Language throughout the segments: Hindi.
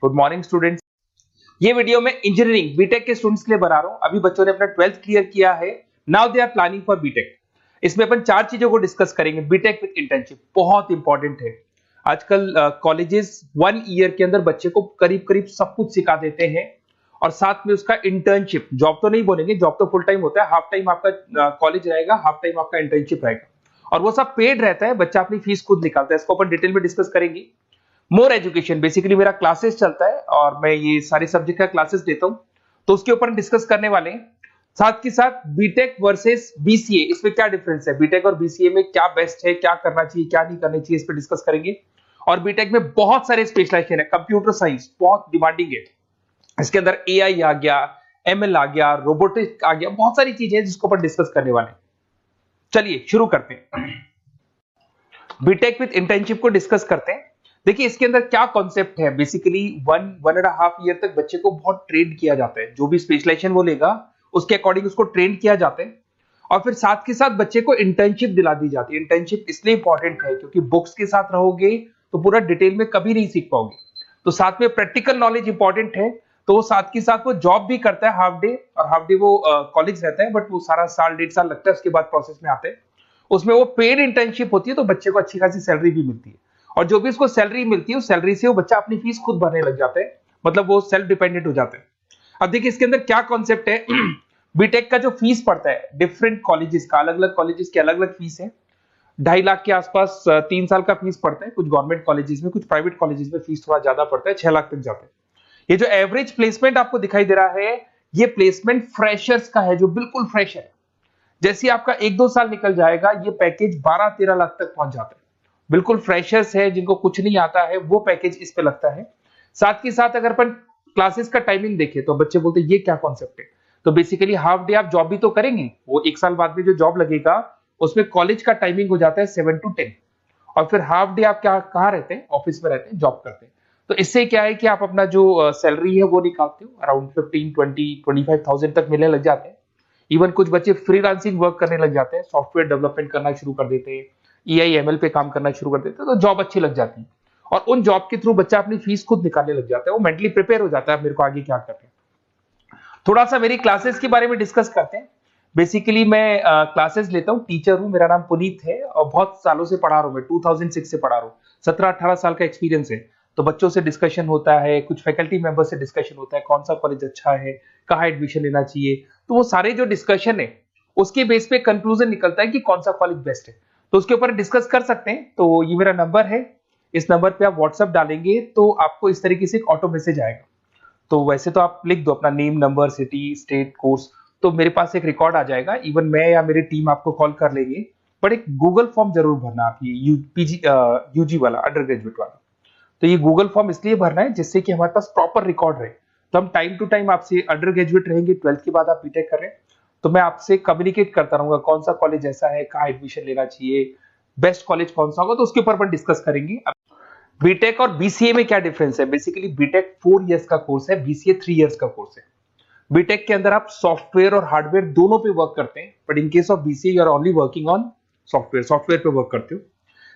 Good morning students. ये वीडियो मैं इंजीनियरिंग बीटेक के स्टूडेंट्स के लिए बना रहा हूं। अभी बच्चों ने अपना 12th क्लियर किया है, now they are planning for B Tech. इसमें अपन 4 चीजों को डिस्कस करेंगे। बीटेक विद इंटर्नशिप बहुत इंपॉर्टेंट है। आजकल कॉलेजेस 1 ईयर के अंदर बच्चे को करीब करीब सब कुछ सिखा देते हैं और साथ में उसका इंटर्नशिप, जॉब तो नहीं बोलेंगे, जॉब तो फुल टाइम होता है, हाफ टाइम आपका कॉलेज रहेगा, हाफ टाइम आपका इंटर्नशिप रहेगा और वो सब पेड रहता है। बच्चा अपनी फीस खुद निकालता है। इसको अपन डिटेल में डिस्कस करेंगे। मोर एजुकेशन, बेसिकली मेरा क्लासेस चलता है और मैं ये सारे सब्जेक्ट का क्लासेस देता हूं, तो उसके ऊपर डिस्कस करने वाले हैं। साथ के साथ बीटेक वर्सेस बीसीए, इसमें क्या डिफरेंस है, बीटेक और बीसीए में क्या बेस्ट है, क्या करना चाहिए क्या नहीं करना चाहिए, इस पर डिस्कस करेंगे। और बीटेक में बहुत सारे स्पेशलाइजेशन है। कंप्यूटर साइंस बहुत डिमांडिंग है, इसके अंदर एआई आ गया, एमएल आ गया, रोबोटिक्स आ गया, बहुत सारी चीजें हैं जिसको अपन डिस्कस करने वाले हैं। चलिए शुरू करते हैं। बीटेक विद इंटर्नशिप को डिस्कस करते हैं। देखिए इसके अंदर क्या कॉन्सेप्ट है। बेसिकली 1.5 ईयर तक बच्चे को बहुत ट्रेन किया जाता है। जो भी स्पेशलाइजेशन वो लेगा उसके अकॉर्डिंग उसको ट्रेन किया जाता है और फिर साथ के साथ बच्चे को इंटर्नशिप दिला दी जाती है। इंटर्नशिप इसलिए इंपॉर्टेंट है क्योंकि बुक्स के साथ रहोगे तो पूरा डिटेल में कभी नहीं सीख पाओगे, तो साथ में प्रैक्टिकल नॉलेज इंपॉर्टेंट है। तो वो साथ के साथ वो जॉब भी करता है हाफ डे, और हाफ डे वो कॉलेज रहता है, बट वो सारा साल 1.5 साल लगता है, उसके बाद प्रोसेस में आते हैं। उसमें वो पेड इंटर्नशिप होती है, तो बच्चे को अच्छी खासी सैलरी भी मिलती है और जो भी उसको सैलरी मिलती है उस सैलरी से वो बच्चा अपनी फीस खुद भरने लग जाता है, मतलब वो सेल्फ डिपेंडेंट हो जाता है। अब देखिए इसके अंदर क्या कॉन्सेप्ट है। बीटेक का जो फीस पड़ता है डिफरेंट कॉलेजेस का, अलग अलग कॉलेजेस की अलग अलग फीस है। 2.5 लाख के आसपास 3 साल का फीस पड़ता है। कुछ गवर्नमेंट कॉलेजेस में, कुछ प्राइवेट कॉलेजेस में फीस थोड़ा ज्यादा पड़ता है, 6 लाख तक जाता है। ये जो एवरेज प्लेसमेंट आपको दिखाई दे रहा है, ये प्लेसमेंट फ्रेशर्स का है, जो बिल्कुल फ्रेश है। जैसे ही आपका 1-2 साल निकल जाएगा ये पैकेज 12-13 लाख तक पहुंच जाता है। बिल्कुल फ्रेशर्स है, जिनको कुछ नहीं आता है, वो पैकेज इस पे लगता है। साथ के साथ अगर अपन क्लासेस का टाइमिंग देखें तो बच्चे बोलते हैं ये क्या कॉन्सेप्ट है। तो बेसिकली हाफ डे आप जॉब भी तो करेंगे, वो 1 साल बाद में जो जॉब लगेगा उसमें कॉलेज का टाइमिंग हो जाता है 7 to 10 और फिर हाफ डे आप क्या कहाँ रहते हैं, ऑफिस में रहते हैं, जॉब करते हैं। तो इससे क्या है कि आप अपना जो सैलरी है वो निकालते हो, अराउंड 15-20-25,000 तक मिलने लग जाते हैं। इवन कुछ बच्चे फ्रीलांसिंग वर्क करने लग जाते हैं, सॉफ्टवेयर डेवलपमेंट करना शुरू कर देते हैं, एआई-एमएल पे काम करना शुरू कर देते हैं, तो जॉब अच्छी लग जाती है और उन जॉब के थ्रू बच्चा अपनी फीस खुद निकालने लग जाता है। वो मेंटली प्रिपेयर हो जाता है मेरे को आगे क्या करना है। थोड़ा सा मेरी क्लासेस के बारे में डिस्कस करते हैं। बेसिकली मैं क्लासेस लेता हूँ, टीचर हूँ, मेरा नाम पुनीत है और बहुत सालों से पढ़ा रहा हूँ मैं, 2006 से पढ़ा रहा हूँ, 17-18 साल का एक्सपीरियंस है। तो बच्चों से डिस्कशन होता है, कुछ फैकल्टी मेंबर से डिस्कशन होता है, कौन सा कॉलेज अच्छा है, कहाँ एडमिशन लेना चाहिए। तो वो सारे जो डिस्कशन है उसके बेस पे कंक्लूजन निकलता है कि कौन सा कॉलेज बेस्ट है, तो उसके ऊपर डिस्कस कर सकते हैं। तो ये मेरा नंबर है, इस नंबर पे आप व्हाट्सएप डालेंगे तो आपको इस तरीके से एक ऑटो मैसेज आएगा। तो वैसे तो आप लिख दो अपना name, number, city, state, course, तो मेरे पास एक रिकॉर्ड आ जाएगा। इवन मैं या मेरी टीम आपको कॉल कर लेंगे, बट एक गूगल फॉर्म जरूर भरना आप, ये यूजी वाला, अंडर ग्रेजुएट वाला। तो ये गूगल फॉर्म इसलिए भरना है जिससे कि हमारे पास प्रॉपर रिकॉर्ड रहे। तो हम टाइम टू टाइम आपसे, अंडर ग्रेजुएट रहेंगे, 12th के बाद आप बीटेक कर रहे हैं, तो मैं आपसे कम्युनिकेट करता रहूंगा कौन सा कॉलेज ऐसा है, कहाँ एडमिशन लेना चाहिए, बेस्ट कॉलेज कौन सा होगा, तो उसके ऊपर अपन डिस्कस करेंगे। बीटेक और बीसीए में क्या डिफरेंस है। बेसिकली बीटेक 4 इयर्स का कोर्स है, बीसीए 3 इयर्स का कोर्स है। बीटेक के अंदर आप सॉफ्टवेयर और हार्डवेयर दोनों पे वर्क करते हैं, but in case of BCA you are only working on software पे वर्क करते हो।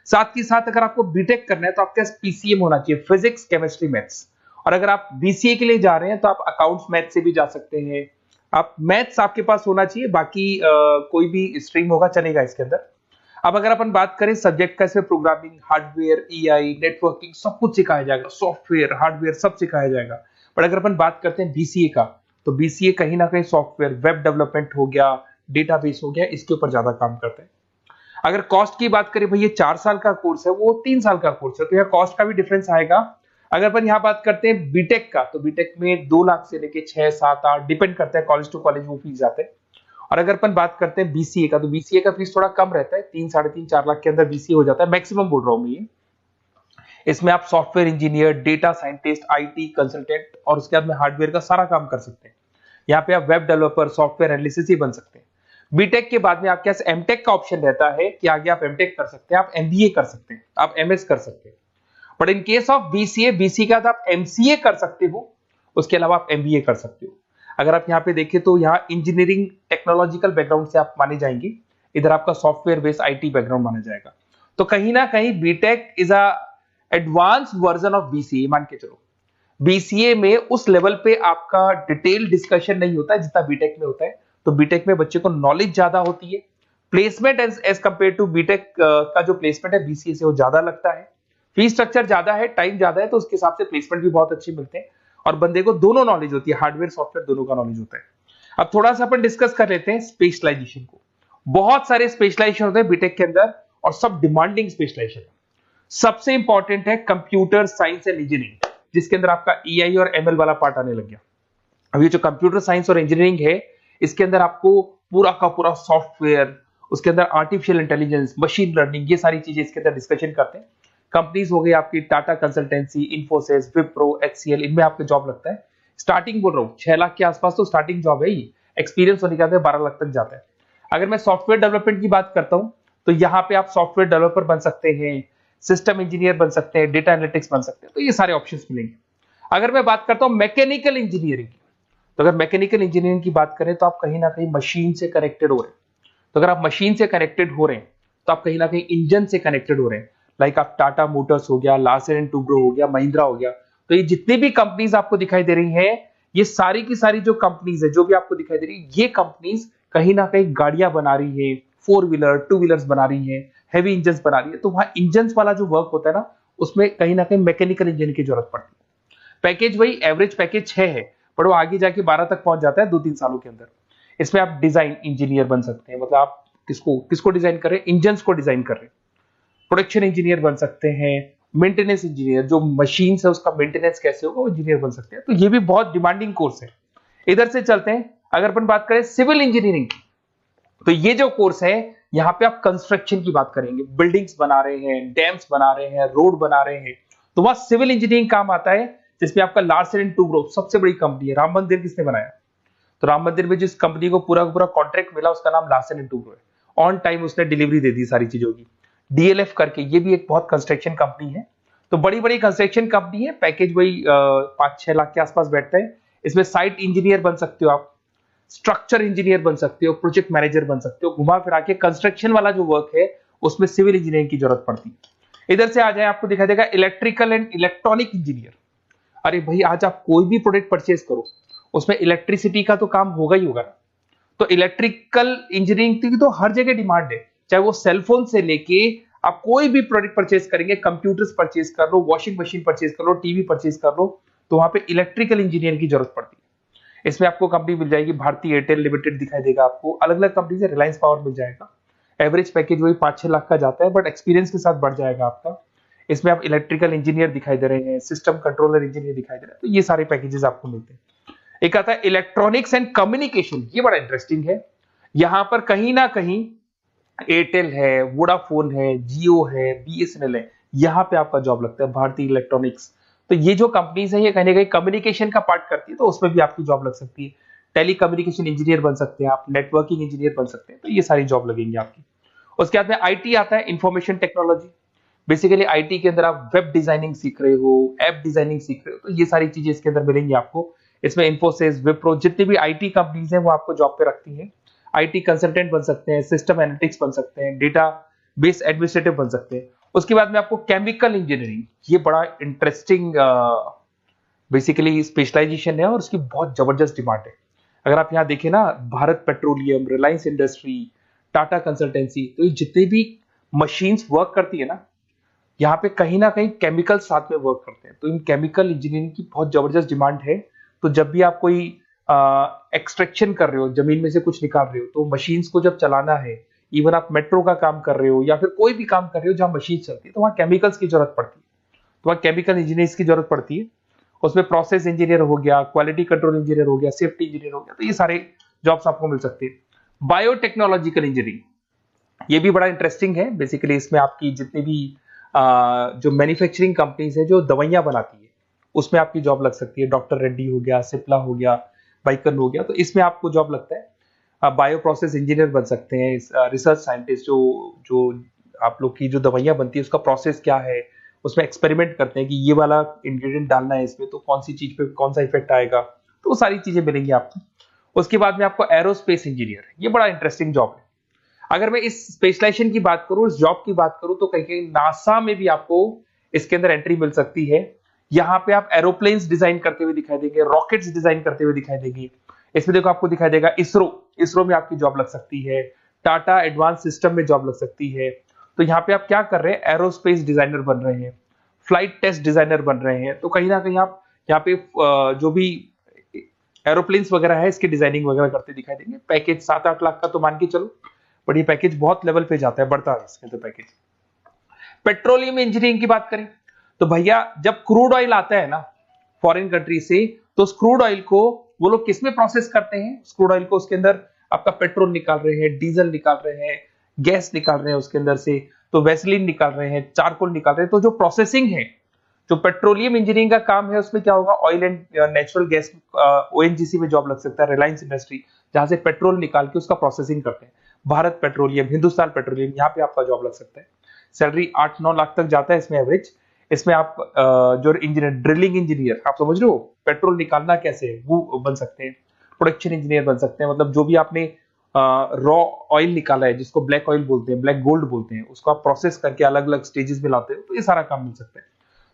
साथ ही साथ अगर आपको बीटेक करना है तो आपके पास पीसीएम होना चाहिए, फिजिक्स, केमिस्ट्री, मैथ्स। और अगर आप बीसीए के लिए जा रहे हैं तो आप अकाउंट्स मैथ से भी जा सकते हैं। आप मैथ्स आपके पास होना चाहिए, बाकी कोई भी स्ट्रीम होगा चलेगा इसके अंदर। अब अगर अपन बात करें सब्जेक्ट का, इसमें प्रोग्रामिंग, हार्डवेयर, एआई, नेटवर्किंग सब कुछ सिखाया जाएगा, सॉफ्टवेयर, हार्डवेयर सब सिखाया जाएगा। पर अगर अपन बात करते हैं बीसीए का, तो बीसीए कहीं ना कहीं सॉफ्टवेयर, वेब डेवलपमेंट हो गया, डेटाबेस हो गया, इसके ऊपर ज्यादा काम करते हैं। अगर कॉस्ट की बात करें, भाई ये 4 साल का कोर्स है, वो 3 साल का कोर्स है, तो यहाँ कॉस्ट का भी डिफरेंस आएगा। अगर अपन यहाँ बात करते हैं बीटेक का, तो बीटेक में 2 लाख से लेके 6, 7, 8 डिपेंड करता है, कॉलेज टू कॉलेज वो फीस आते हैं। और अगर अपन बात करते हैं बीसीए का, तो बीसीए का फीस थोड़ा कम रहता है, 3, 3.5, 4 लाख के अंदर बीसीए हो जाता है, मैक्सिमम बोल रहा हूँ मैं ये। इसमें आप software engineer, data scientist, IT consultant और उसके बाद में हार्डवेयर का सारा काम कर सकते हैं। यहाँ पे आप वेब डेवलपर, सॉफ्टवेयर एनालिसिस ही बन सकते हैं। बीटेक के बाद में आपके पास एमटेक का ऑप्शन रहता है कि आगे आप एमटेक कर सकते हैं, आप एमबीए कर सकते हैं, आप एमएस कर सकते हैं। But in case of BCA, BC के बाद आप एमसीए कर सकते हो, उसके अलावा आप एमबीए कर सकते हो। अगर आप यहाँ पे देखें तो यहाँ इंजीनियरिंग टेक्नोलॉजिकल बैकग्राउंड से आप माने जाएंगे, इधर आपका सॉफ्टवेयर बेस्ड आईटी बैकग्राउंड माना जाएगा। तो कहीं ना कहीं B Tech is a advance version of BCA मान के चलो। बीसीए में उस लेवल पे आपका डिटेल डिस्कशन नहीं होता है जितना बीटेक में होता है। तो बीटेक में बच्चे को नॉलेज ज्यादा होती है, placement as compare to B Tech का जो प्लेसमेंट है बीसीए से वो ज्यादा लगता है, फीस स्ट्रक्चर ज्यादा है, टाइम ज्यादा है, तो उसके हिसाब से प्लेसमेंट भी बहुत अच्छे मिलते हैं और बंदे को दोनों नॉलेज होती है, हार्डवेयर सॉफ्टवेयर दोनों का नॉलेज होता है। अब थोड़ा सा अपन डिस्कस कर लेते हैं स्पेशलाइजेशन को। बहुत सारे स्पेशलाइजेशन होते हैं बीटेक के अंदर और सब डिमांडिंग स्पेशलाइजेशन है। सबसे इंपॉर्टेंट है कंप्यूटर साइंस एंड इंजीनियरिंग, जिसके अंदर आपका ईआई और एमएल वाला पार्ट आने लग गया। अब ये जो कंप्यूटर साइंस और इंजीनियरिंग है, इसके अंदर आपको पूरा का पूरा सॉफ्टवेयर, उसके अंदर आर्टिफिशियल इंटेलिजेंस, मशीन लर्निंग, ये सारी चीजें इसके अंदर डिस्कशन करते हैं। कंपनीज हो गई आपकी टाटा कंसल्टेंसी, इन्फोसिस, विप्रो, एचसीएल, इनमें आपका जॉब लगता है। स्टार्टिंग बोल रहा हूँ 6 लाख के आसपास तो स्टार्टिंग जॉब है ही, एक्सपीरियंस होने के बाद 12 लाख तक जाता है। अगर मैं सॉफ्टवेयर डेवलपमेंट की बात करता हूं तो यहाँ पे आप सॉफ्टवेयर डेवलपर बन सकते हैं, सिस्टम इंजीनियर बन सकते हैं, डेटा एनालिटिक्स बन सकते हैं, तो ये सारे ऑप्शंस मिलेंगे। अगर मैं बात करता हूं मैकेनिकल इंजीनियरिंग की, तो अगर मैकेनिकल इंजीनियरिंग की बात करें तो आप कहीं ना कहीं मशीन से कनेक्टेड हो रहे हैं। तो अगर आप मशीन से कनेक्टेड हो रहे हैं तो आप कहीं ना कहीं इंजन से कनेक्टेड हो रहे हैं। लाइक आप टाटा मोटर्स हो गया, लार्सन एंड टुब्रो हो गया, महिंद्रा हो गया, तो ये जितनी भी कंपनीज आपको दिखाई दे रही हैं, ये सारी की सारी जो कंपनीज है जो भी आपको दिखाई दे रही है, ये कंपनीज कहीं ना कहीं गाड़ियां बना रही है, 4 व्हीलर 2 व्हीलर्स बना रही है, हैवी इंजन बना रही है। तो वहां इंजन वाला जो वर्क होता है ना, उसमें कहीं ना कहीं मैकेनिकल इंजीनियर की जरूरत पड़ती है। पैकेज वही एवरेज पैकेज 6 है, पर वो आगे जाके 12 तक पहुंच जाता है 2-3 सालों के अंदर। इसमें आप डिजाइन इंजीनियर बन सकते हैं, मतलब आप किसको डिजाइन कर रहे हैं, इंजन को डिजाइन कर रहे हैं। प्रोडक्शन इंजीनियर बन सकते हैं, मेंटेनेंस इंजीनियर, जो मशीन है उसका मेंटेनेंस कैसे होगा वो इंजीनियर बन सकते हैं। तो ये भी बहुत डिमांडिंग कोर्स है। इधर से चलते हैं, अगर अपन बात करें सिविल इंजीनियरिंग की, तो ये जो कोर्स है यहाँ पे आप कंस्ट्रक्शन की बात करेंगे, बिल्डिंग्स बना रहे हैं, डैम्स बना रहे हैं, रोड बना रहे हैं, तो वहां सिविल इंजीनियरिंग काम आता है, जिसमें आपका लार्सन एंड टुब्रो सबसे बड़ी कंपनी है। राम मंदिर किसने बनाया? तो राम मंदिर में जिस कंपनी को पूरा पूरा कॉन्ट्रैक्ट मिला उसका नाम लार्सन एंड टुब्रो है। ऑन टाइम उसने डिलीवरी दे दी सारी चीजों की। डीएलएफ करके ये भी एक बहुत कंस्ट्रक्शन कंपनी है। तो बड़ी बड़ी कंस्ट्रक्शन कंपनी है, पैकेज वही 5-6 लाख के आसपास बैठता है। इसमें साइट इंजीनियर बन सकते हो आप, स्ट्रक्चर इंजीनियर बन सकते हो, प्रोजेक्ट मैनेजर बन सकते हो। घुमा फिरा के कंस्ट्रक्शन वाला जो वर्क है उसमें सिविल इंजीनियरिंग की जरूरत पड़ती है। इधर से आ जाए, आपको दिखाई देगा इलेक्ट्रिकल एंड इलेक्ट्रॉनिक इंजीनियर। अरे भाई, आज आप कोई भी प्रोडक्ट परचेज करो उसमें इलेक्ट्रिसिटी का तो काम होगा ही होगा। तो इलेक्ट्रिकल इंजीनियरिंग की तो हर जगह डिमांड है, चाहे वो सेलफोन से लेके आप कोई भी प्रोडक्ट परचेज करेंगे, कंप्यूटर्स परचेज कर लो, वॉशिंग मशीन परचेज कर लो, टीवी परचेज कर लो, तो वहां पे इलेक्ट्रिकल इंजीनियर की जरूरत पड़ती है। इसमें आपको कंपनी मिल जाएगी, भारतीय एयरटेल लिमिटेड दिखाई देगा आपको, अलग अलग कंपनी से, रिलायंस पावर मिल जाएगा। एवरेज पैकेज वही 5-6 लाख का जाता है, बट एक्सपीरियंस के साथ बढ़ जाएगा आपका। इसमें आप इलेक्ट्रिकल इंजीनियर दिखाई दे रहे हैं, सिस्टम कंट्रोलर इंजीनियर दिखाई दे रहे हैं, तो ये सारे पैकेजेस आपको मिलते हैं। एक आता है इलेक्ट्रॉनिक्स एंड कम्युनिकेशन, ये बड़ा इंटरेस्टिंग है। यहां पर कहीं ना कहीं एयरटेल है, वोडाफोन है, जियो है, बीएसएनएल है, यहां पे आपका जॉब लगता है, भारतीय इलेक्ट्रॉनिक्स। तो ये जो कंपनीज है ये कहीं ना कहीं कम्युनिकेशन का पार्ट करती है, तो उसमें भी आपकी जॉब लग सकती है। टेली कम्युनिकेशन इंजीनियर बन सकते हैं आप, नेटवर्किंग इंजीनियर बन सकते हैं, तो ये सारी जॉब लगेंगी आपकी। उसके बाद में आईटी आता है, इंफॉर्मेशन टेक्नोलॉजी। बेसिकली आईटी के अंदर आप वेब डिजाइनिंग सीख रहे हो, ऐप डिजाइनिंग सीख रहे हो, तो ये सारी चीजें इसके अंदर मिलेंगी आपको। इसमें इन्फोसिस, विप्रो, जितनी भी आईटी कंपनीज हैं वो आपको जॉब पे रखती हैं। आईटी कंसल्टेंट बन सकते हैं, सिस्टम एनालिटिक्स बन सकते हैं, डेटा बेस एडमिनिस्ट्रेटिव बन सकते हैं। उसके बाद में आपको केमिकल इंजीनियरिंग, ये बड़ा इंटरेस्टिंग बेसिकली स्पेशलाइजेशन है और उसकी बहुत जबरदस्त डिमांड है। अगर आप यहाँ देखें ना, Bharat petroleum, Reliance industry, Tata consultancy, तो ये जितनी भी मशीन्स वर्क करती है ना, यहाँ पे कहीं ना कहीं केमिकल साथ में वर्क करते हैं। तो इन केमिकल इंजीनियरिंग की बहुत जबरदस्त डिमांड है। तो जब भी आप कोई एक्सट्रैक्शन कर रहे हो, जमीन में से कुछ निकाल रहे हो, तो मशीन्स को जब चलाना है, इवन आप मेट्रो का काम कर रहे हो या फिर कोई भी काम कर रहे हो जहां मशीन चलती है, तो वहां केमिकल्स की जरूरत पड़ती है, तो वहां केमिकल इंजीनियर्स की जरूरत पड़ती है। उसमें प्रोसेस इंजीनियर हो गया, क्वालिटी कंट्रोल इंजीनियर हो गया, सेफ्टी इंजीनियर हो गया, तो ये सारे जॉब्स आपको मिल सकते हैं। बायोटेक्नोलॉजिकल इंजीनियरिंग, ये भी बड़ा इंटरेस्टिंग है। बेसिकली इसमें आपकी जितनी भी जो मैन्युफैक्चरिंग कंपनीज है जो दवाइयां बनाती है, उसमें आपकी जॉब लग सकती है। डॉक्टर रेड्डी हो गया, सिप्ला हो गया, बाइकन हो गया, तो इसमें आपको जॉब लगता है। बायो प्रोसेस इंजीनियर बन सकते हैं, रिसर्च साइंटिस्ट, जो आप लोग की जो दवाइयां बनती है उसका प्रोसेस क्या है, उसमें एक्सपेरिमेंट करते हैं कि ये वाला इंग्रेडिएंट डालना है इसमें तो कौन सी चीज पे कौन सा इफेक्ट आएगा, तो वो सारी चीजें मिलेंगी आपको। उसके बाद में आपको एरोस्पेस इंजीनियर, ये बड़ा इंटरेस्टिंग जॉब है। अगर मैं इस स्पेशलाइजेशन की बात करूं, इस जॉब की बात करूं, तो कहीं कहीं नासा में भी आपको इसके अंदर एंट्री मिल सकती है। यहाँ पे आप एरोप्लेन्स डिजाइन करते हुए दिखाई देंगे, रॉकेट्स डिजाइन करते हुए दिखाई देंगे। इसमें देखो आपको दिखाई देगा इसरो में आपकी जॉब लग सकती है, टाटा एडवांस सिस्टम में जॉब लग सकती है। तो यहाँ पे आप क्या कर रहे हैं, एरोस्पेस डिजाइनर बन रहे हैं, फ्लाइट टेस्ट डिजाइनर बन रहे हैं। तो कहीं ना कहीं आप यहाँ पे जो भी एरोप्लेन्स वगैरह है इसकी डिजाइनिंग वगैरह करते दिखाई देंगे। पैकेज 7-8 लाख का तो मान के चलो, बट ये पैकेज बहुत लेवल पे जाता है, बढ़ता है इसके तो पैकेज। पेट्रोलियम इंजीनियरिंग की बात करें तो भैया जब क्रूड ऑयल आता है ना फॉरेन कंट्री से, तो उस क्रूड ऑयल को वो लोग किस में प्रोसेस करते हैं, क्रूड ऑयल को उसके अंदर आपका पेट्रोल निकाल रहे हैं, डीजल निकाल रहे हैं, गैस निकाल रहे हैं उसके अंदर से, तो वैसलीन निकाल रहे हैं, चारकोल निकाल रहे हैं। तो जो प्रोसेसिंग है, जो पेट्रोलियम इंजीनियरिंग का काम है, उसमें क्या होगा, oil and natural gas, ONGC में जॉब लग सकता है, रिलायंस इंडस्ट्री जहां से पेट्रोल निकाल के उसका प्रोसेसिंग करते हैं, भारत पेट्रोलियम, हिंदुस्तान पेट्रोलियम, यहाँ पे आपका जॉब लग सकता है। सैलरी 8-9 लाख तक जाता है इसमें एवरेज। इसमें आप जो इंजीनियर, ड्रिलिंग इंजीनियर, आप समझ रहे हो पेट्रोल निकालना कैसे है, वो बन सकते हैं। प्रोडक्शन इंजीनियर बन सकते हैं, मतलब जो भी आपने रॉ ऑयल निकाला है, जिसको ब्लैक ऑयल बोलते हैं, ब्लैक गोल्ड बोलते हैं, उसको आप प्रोसेस करके अलग अलग स्टेजेस में लाते हो, तो ये सारा काम मिल सकता है।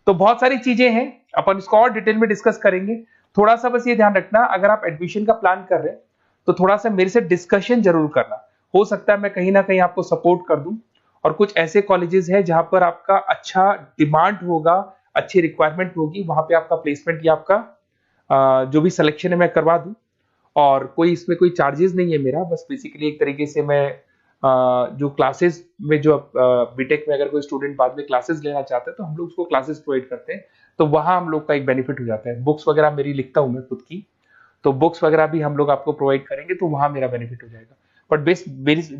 तो बहुत सारी चीजें हैं, अपन इसको और डिटेल में डिस्कस करेंगे। थोड़ा सा बस ये ध्यान रखना, अगर आप एडमिशन का प्लान कर रहे हैं तो थोड़ा सा मेरे से डिस्कशन जरूर करना। हो सकता है मैं कहीं ना कहीं आपको सपोर्ट कर दूं, और कुछ ऐसे कॉलेजेस हैं जहां पर आपका अच्छा डिमांड होगा, अच्छी रिक्वायरमेंट होगी, वहां पे आपका प्लेसमेंट या आपका जो भी सिलेक्शन है मैं करवा दूं। और कोई इसमें कोई चार्जेस नहीं है मेरा, बस बेसिकली एक तरीके से मैं जो क्लासेस में, जो बीटेक में अगर कोई स्टूडेंट बाद में क्लासेस लेना चाहता है तो हम लोग उसको क्लासेस प्रोवाइड करते हैं, तो वहां हम लोग का एक बेनिफिट हो जाता है। बुक्स वगैरह मेरी लिखता हूं मैं खुद की, तो बुक्स वगैरह भी हम लोग आपको प्रोवाइड करेंगे, तो वहां मेरा बेनिफिट हो जाएगा। बट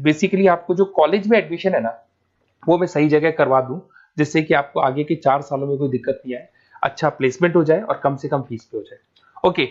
बेसिकली आपको जो कॉलेज में एडमिशन है ना, वो मैं सही जगह करवा दूं, जिससे कि आपको आगे के 4 सालों में कोई दिक्कत नहीं आए, अच्छा प्लेसमेंट हो जाए और कम से कम फीस पे हो जाए। ओके।